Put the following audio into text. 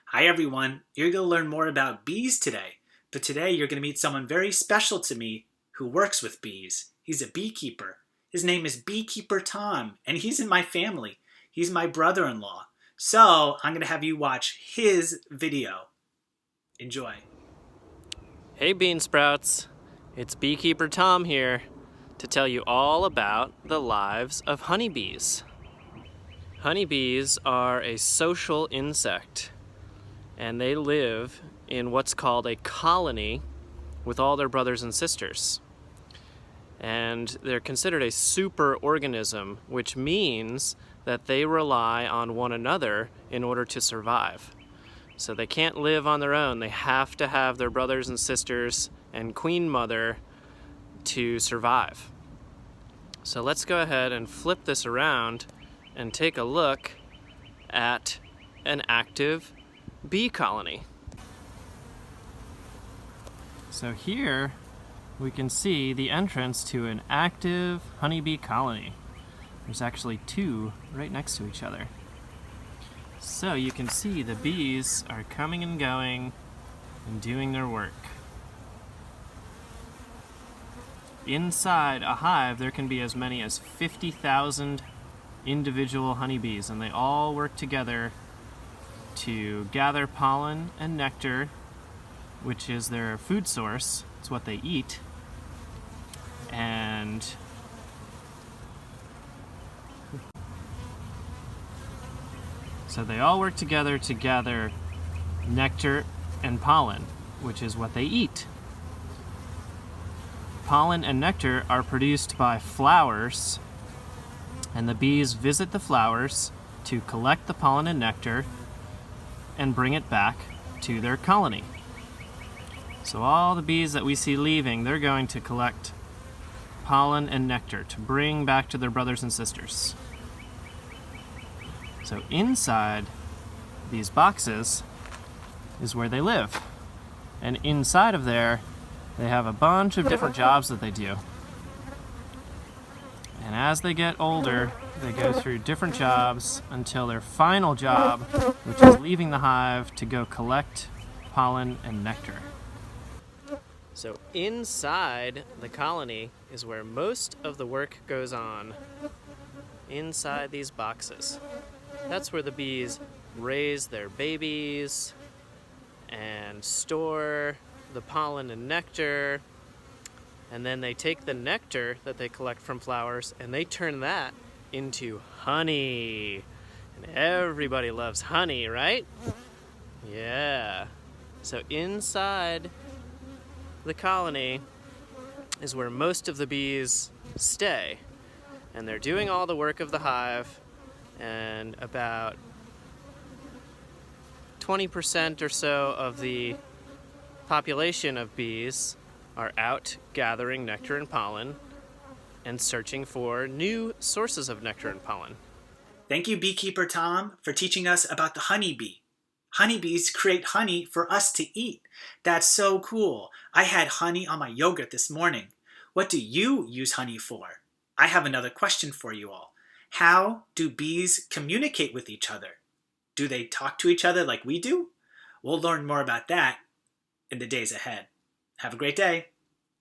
Hi everyone, you're going to learn more about bees today. But today you're going to meet someone very special to me who works with bees. He's a beekeeper. His name is Beekeeper Tom, and he's in my family. He's my brother-in-law. So I'm going to have you watch his video. Enjoy. Hey Bean Sprouts, it's Beekeeper Tom here to tell you all about the lives of honeybees. Honeybees are a social insect, and they live in what's called a colony with all their brothers and sisters. And they're considered a superorganism, which means that they rely on one another in order to survive. So they can't live on their own. They have to have their brothers and sisters and Queen Mother to survive. So let's go ahead and flip this around and take a look at an active bee colony. So here we can see the entrance to an active honeybee colony. There's actually two right next to each other. So you can see the bees are coming and going and doing their work. Inside a hive, there can be as many as 50,000 individual honeybees, and they all work together to gather pollen and nectar, which is their food source. It's what they eat. And so they all work together to gather nectar and pollen, which is what they eat. Pollen and nectar are produced by flowers, and the bees visit the flowers to collect the pollen and nectar and bring it back to their colony. So all the bees that we see leaving, they're going to collect pollen and nectar to bring back to their brothers and sisters. So inside these boxes is where they live. And inside of there, they have a bunch of different jobs that they do. And as they get older, they go through different jobs until their final job, which is leaving the hive to go collect pollen and nectar. So inside the colony is where most of the work goes on. Inside these boxes. That's where the bees raise their babies and store the pollen and nectar, and then they take the nectar that they collect from flowers and they turn that into honey. And everybody loves honey, right? Yeah. So inside the colony is where most of the bees stay, and they're doing all the work of the hive, and about 20% or so of the population of bees are out gathering nectar and pollen and searching for new sources of nectar and pollen. Thank you, Beekeeper Tom, for teaching us about the honeybee. Honeybees create honey for us to eat. That's so cool. I had honey on my yogurt this morning. What do you use honey for? I have another question for you all. How do bees communicate with each other? Do they talk to each other like we do? We'll learn more about that in the days ahead. Have a great day.